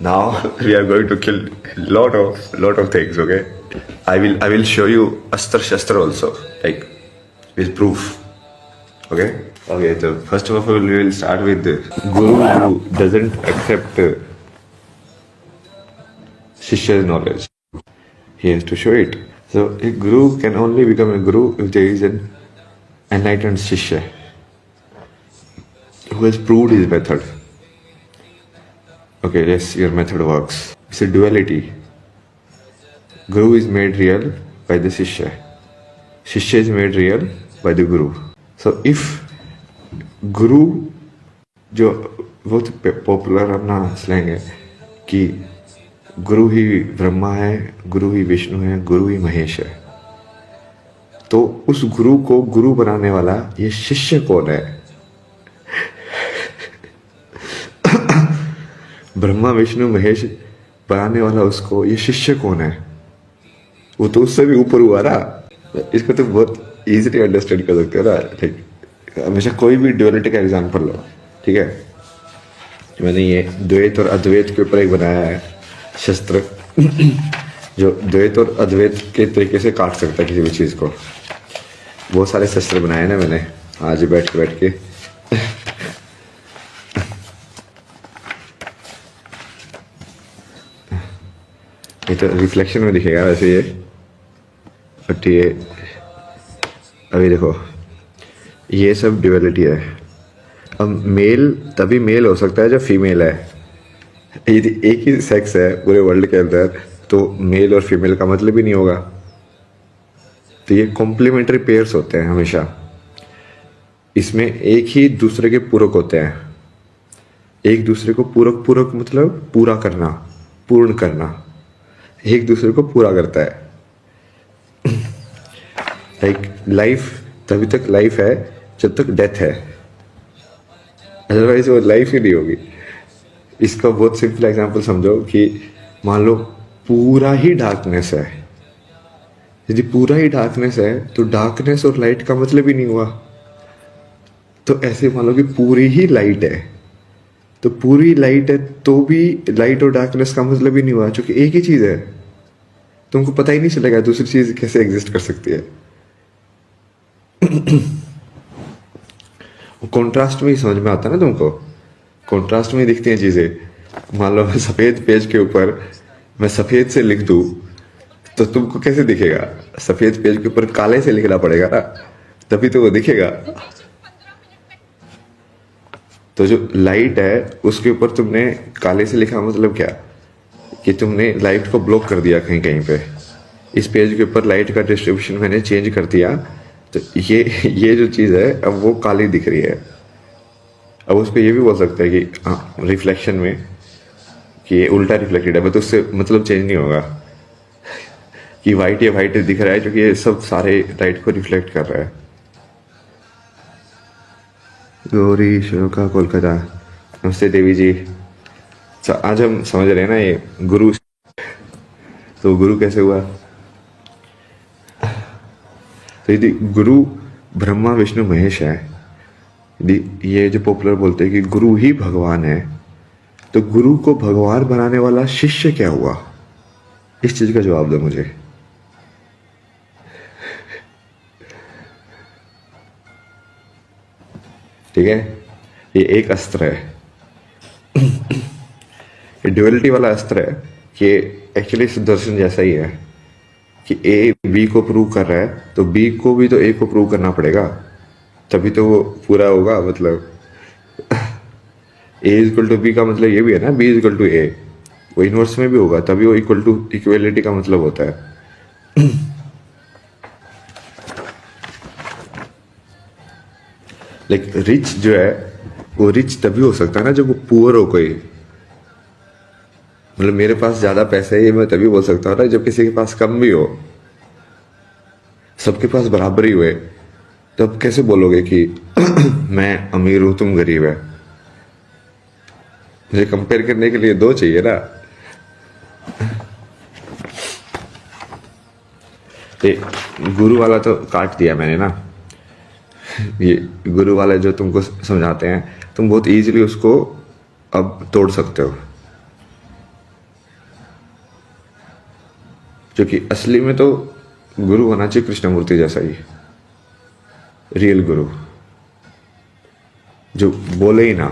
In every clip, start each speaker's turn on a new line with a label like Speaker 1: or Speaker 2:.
Speaker 1: Now we are going to kill lot of things. Okay, I will show you Astra Shastra also, like with proof. Okay. Okay. So first of all, we will start with the Guru who doesn't accept Shishya's knowledge. He has to show it. So a Guru can only become a Guru if there is an enlightened Shishya who has proved his method. Okay, yes, your method works. It's a duality. Guru is made real by the Shishya. Shishya is made real by the Guru. So if Guru, जो बहुत popular अपना slang है कि गुरु ही ब्रह्मा है, गुरु ही विष्णु है, गुरु ही महेश है, तो उस गुरु को गुरु बनाने वाला ये शिष्य कौन है? ब्रह्मा विष्णु महेश बनाने वाला उसको ये शिष्य कौन है? वो तो उससे भी ऊपर हुआ ना। इसको तो बहुत इजीली अंडरस्टैंड कर सकते हो ना। लाइक हमेशा कोई भी ड्यूअलिटी का एग्जांपल लो, ठीक है। मैंने ये द्वैत और अद्वैत के ऊपर एक बनाया है शस्त्र जो द्वैत और अद्वैत के तरीके से काट सकता है किसी भी चीज को। बहुत सारे शस्त्र बनाए ना मैंने आज बैठ के ये तो रिफ्लेक्शन में दिखेगा वैसे ये, बट ये अभी देखो ये सब ड्यूअलिटी है। अब मेल तभी मेल हो सकता है जब फीमेल है। यदि एक ही सेक्स है पूरे वर्ल्ड के अंदर तो मेल और फीमेल का मतलब ही नहीं होगा। तो ये कॉम्प्लीमेंट्री पेयर्स होते हैं हमेशा। इसमें एक ही दूसरे के पूरक होते हैं। एक दूसरे को पूरक मतलब पूरा करना, पूर्ण करना, एक दूसरे को पूरा करता है। लाइक लाइफ तभी तक लाइफ है जब तक डेथ है, अदरवाइज वो लाइफ ही नहीं होगी। इसका बहुत सिंपल एग्जांपल समझो कि मान लो पूरा ही डार्कनेस है। यदि पूरा ही डार्कनेस है तो डार्कनेस और लाइट का मतलब ही नहीं हुआ। तो ऐसे मान लो कि पूरी ही लाइट है, तो पूरी लाइट है तो भी लाइट और डार्कनेस का मतलब ही नहीं हुआ, क्योंकि एक ही चीज है। तुमको पता ही नहीं चलेगा दूसरी चीज कैसे एग्जिस्ट कर सकती है। कॉन्ट्रास्ट में ही समझ में आता है ना तुमको, कॉन्ट्रास्ट में ही दिखती हैं चीजें। मान लो सफेद पेज के ऊपर मैं सफेद से लिख दूं तो तुमको कैसे दिखेगा? सफेद पेज के ऊपर काले से लिखना पड़ेगा ना, तभी तो वो दिखेगा। तो जो लाइट है उसके ऊपर तुमने काले से लिखा मतलब क्या कि तुमने लाइट को ब्लॉक कर दिया कहीं कहीं पे। इस पेज के ऊपर लाइट का डिस्ट्रीब्यूशन मैंने चेंज कर दिया, तो ये जो चीज़ है अब वो काली दिख रही है। अब उसको ये भी बोल सकते हैं कि हाँ रिफ्लेक्शन में कि ये उल्टा रिफ्लेक्टेड है, बट उससे मतलब चेंज नहीं होगा कि वाइट ये वाइट दिख रहा है क्योंकि ये सब सारे लाइट को रिफ्लेक्ट कर रहा है। गौरी शोका कोलकाता, नमस्ते देवी जी। आज हम समझ रहे हैं ना ये गुरु। तो गुरु कैसे हुआ? तो यदि गुरु ब्रह्मा विष्णु महेश है, यदि ये जो पॉपुलर बोलते हैं कि गुरु ही भगवान है, तो गुरु को भगवान बनाने वाला शिष्य क्या हुआ? इस चीज का जवाब दो मुझे। ठीक है, ये एक अस्त्र है, ये ड्यूअलिटी वाला अस्त्र है कि एक्चुअली सुदर्शन जैसा ही है कि ए बी को प्रूव कर रहा है तो बी को भी तो ए को प्रूव करना पड़ेगा, तभी तो वो पूरा होगा। मतलब ए इक्वल टू बी का मतलब ये भी है ना, बी इक्वल टू ए, वो इनवर्स में भी होगा तभी वो इक्वल टू इक्वलिटी का मतलब होता है। लाइक रिच जो है वो रिच तभी हो सकता है ना जब वो पुअर हो कोई। मतलब मेरे पास ज्यादा पैसे है ये मैं तभी बोल सकता हूँ ना जब किसी के पास कम भी हो। सबके पास बराबर ही हुए तब कैसे बोलोगे कि मैं अमीर हूं तुम गरीब है? मुझे कंपेयर करने के लिए दो चाहिए ना। ये गुरु वाला तो काट दिया मैंने ना। ये गुरु वाले जो तुमको समझाते हैं तुम बहुत इजीली उसको अब तोड़ सकते हो। जो कि असली में तो गुरु होना चाहिए कृष्णमूर्ति जैसा ही, रियल गुरु, जो बोले ही ना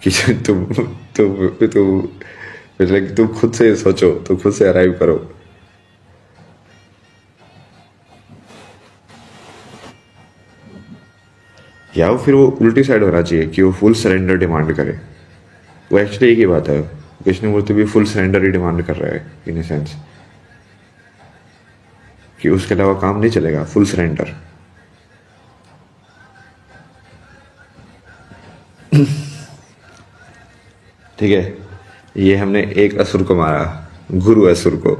Speaker 1: कि तुम मतलब तुम खुद से सोचो, तुम खुद से अराइव करो। या फिर वो उल्टी साइड होना चाहिए कि वो फुल सरेंडर डिमांड करे। वो एक्चुअली एक ही बात है, कृष्णमूर्ति भी फुल सरेंडर ही डिमांड कर रहा है इन ए सेंस कि उसके अलावा काम नहीं चलेगा, फुल सरेंडर। ठीक है, ये हमने एक असुर को मारा, गुरु असुर को।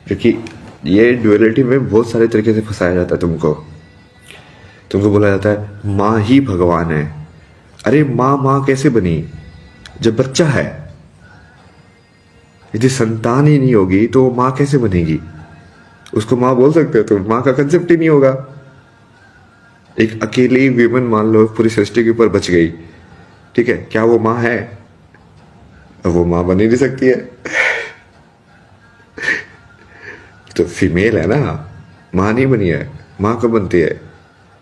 Speaker 1: क्योंकि ये ड्युअलिटी में बहुत सारे तरीके से फंसाया जाता है तुमको। तुमको बोला जाता है माँ ही भगवान है। अरे माँ माँ कैसे बनी जब बच्चा है? यदि संतान ही नहीं होगी तो माँ कैसे बनेगी? उसको माँ बोल सकते हो तो माँ का कंसेप्ट ही नहीं होगा। एक अकेली विमन मान लो पूरी सृष्टि के ऊपर बच गई, ठीक है, क्या वो माँ है? अब वो माँ बन ही नहीं सकती है। तो फीमेल है ना, माँ नहीं बनी है। माँ कब बनती है?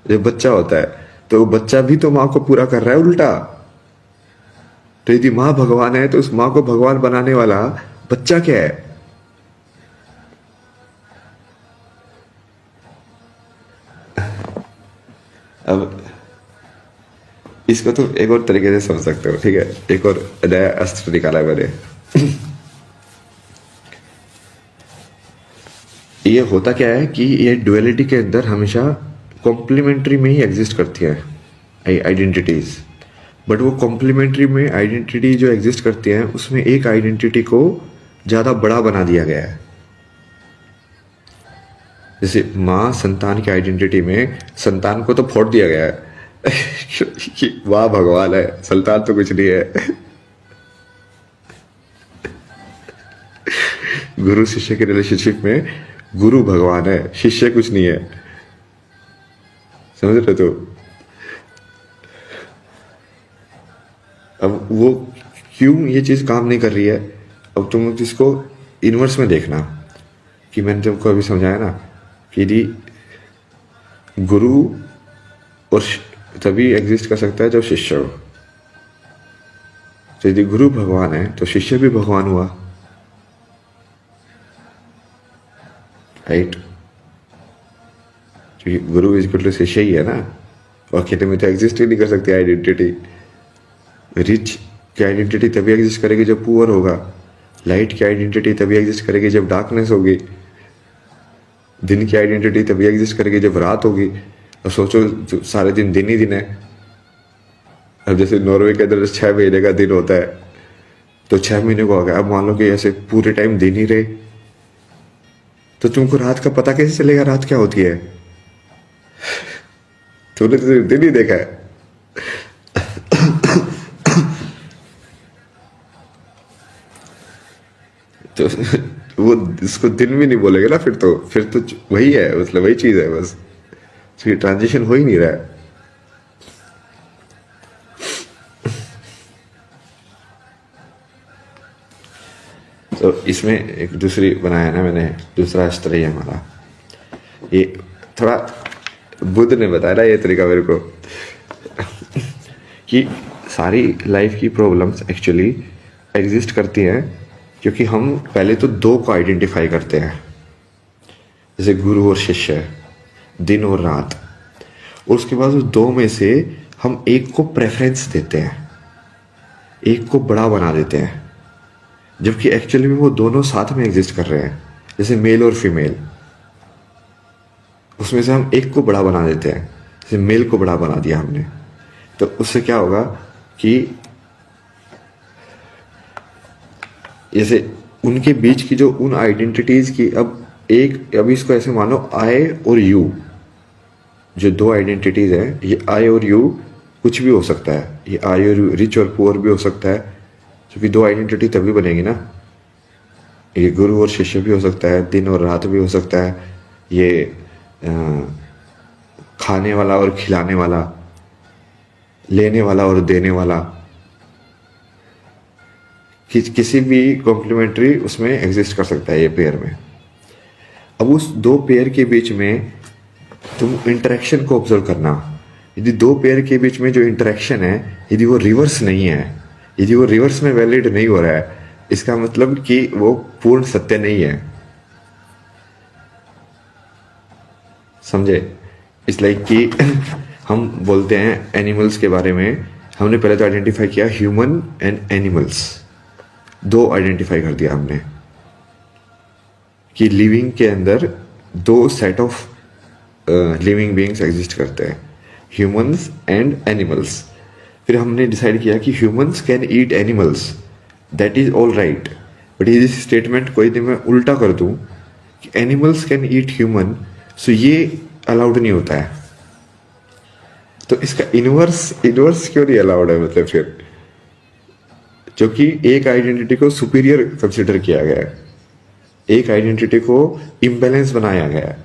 Speaker 1: जब बच्चा होता है। तो बच्चा भी तो माँ को पूरा कर रहा है उल्टा। तो यदि माँ भगवान है तो उस माँ को भगवान बनाने वाला बच्चा क्या है? अब इसको तो एक और तरीके से समझ सकते हो, ठीक है। एक और नया अस्त्र निकाला है मैंने। ये होता क्या है कि ये डुअलिटी के अंदर हमेशा कॉम्प्लीमेंट्री में ही एग्जिस्ट करती है आइडेंटिटीज। बट वो कॉम्प्लीमेंट्री में आइडेंटिटी जो एग्जिस्ट करती है उसमें एक आइडेंटिटी को ज़्यादा बड़ा बना दिया गया है। जैसे माँ संतान की आइडेंटिटी में संतान को तो फोड़ दिया गया है कि वाह भगवान है, संतान तो कुछ नहीं है। गुरु शिष्य के रिलेशनशिप में गुरु भगवान है, शिष्य कुछ नहीं है। समझ रहे तो? अब वो क्यों ये चीज काम नहीं कर रही है? अब तुम इसको इनवर्स में देखना कि मैंने तुमको अभी समझाया ना कि यदि गुरु और तभी एग्जिस्ट कर सकता है जब शिष्य हो। तो यदि गुरु भगवान है तो शिष्य भी भगवान हुआ, राइट? क्योंकि गुरु इक्वल टू शिष्य ही है ना। और अकेले में तो एग्जिस्ट ही नहीं कर सकती आइडेंटिटी। रिच की आइडेंटिटी तभी एग्जिस्ट करेगी जब पुअर होगा। लाइट की आइडेंटिटी तभी एग्जिस्ट करेगी जब डार्कनेस होगी। दिन की आइडेंटिटी तभी एग्जिस्ट करेगी जब रात होगी। और सोचो सारे दिन ही दिन है। अब जैसे नॉर्वे के अंदर 6 महीने का दिन होता है तो 6 महीने को आ गया। अब मान लो कि ऐसे पूरे टाइम दिन ही रहे तो तुमको रात का पता कैसे चलेगा रात क्या होती है? तुमने तो दिन ही देखा है। तो वो इसको दिन भी नहीं बोलेगा ना, फिर तो वही है, मतलब वही चीज है बस। तो ये ट्रांजिशन हो ही नहीं रहा है। तो इसमें एक दूसरी बनाया ना मैंने, दूसरा अस्त्र ही हमारा। ये थोड़ा बुद्ध ने बताया ना ये तरीका मेरे को कि सारी लाइफ की प्रॉब्लम्स एक्चुअली एग्जिस्ट करती हैं क्योंकि हम पहले तो दो को आइडेंटिफाई करते हैं, जैसे गुरु और शिष्य, दिन और रात। और उसके बाद उस दो में से हम एक को प्रेफरेंस देते हैं, एक को बड़ा बना देते हैं, जबकि एक्चुअली में वो दोनों साथ में एग्जिस्ट कर रहे हैं। जैसे मेल और फीमेल, उसमें से हम एक को बड़ा बना देते हैं, जैसे मेल को बड़ा बना दिया हमने। तो उससे क्या होगा कि जैसे उनके बीच की जो उन आइडेंटिटीज की अब इसको ऐसे मानो आई और यू, जो दो आइडेंटिटीज हैं, ये आई और यू कुछ भी हो सकता है। ये आई और यू रिच और पुअर भी हो सकता है, क्योंकि दो आइडेंटिटी तभी बनेगी ना। ये गुरु और शिष्य भी हो सकता है, दिन और रात भी हो सकता है, ये खाने वाला और खिलाने वाला, लेने वाला और देने वाला, किसी भी कॉम्प्लीमेंट्री उसमें एग्जिस्ट कर सकता है ये पेयर में। अब उस दो पेयर के बीच में तुम इंटरेक्शन को ऑब्जर्व करना। यदि दो पेयर के बीच में जो इंटरेक्शन है, यदि वो रिवर्स नहीं है, यदि वो रिवर्स में वैलिड नहीं हो रहा है, इसका मतलब कि वो पूर्ण सत्य नहीं है। समझे? इट्स लाइक कि हम बोलते हैं एनिमल्स के बारे में, हमने पहले तो आइडेंटिफाई किया ह्यूमन एंड एनिमल्स, दो आइडेंटिफाई कर दिया हमने कि लिविंग के अंदर दो set of living beings exist करते हैं, ह्यूमंस एंड एनिमल्स। फिर हमने डिसाइड किया कि humans can eat animals, that is all right, but यदि इस स्टेटमेंट को यदि मैं उल्टा कर दूं कि एनिमल्स कैन ईट ह्यूमन, सो ये अलाउड नहीं होता है। तो इसका इनवर्स क्यों नहीं अलाउड है? मतलब फिर जो कि एक आइडेंटिटी को सुपीरियर कंसिडर किया गया है, एक आइडेंटिटी को इम्बैलेंस बनाया गया है।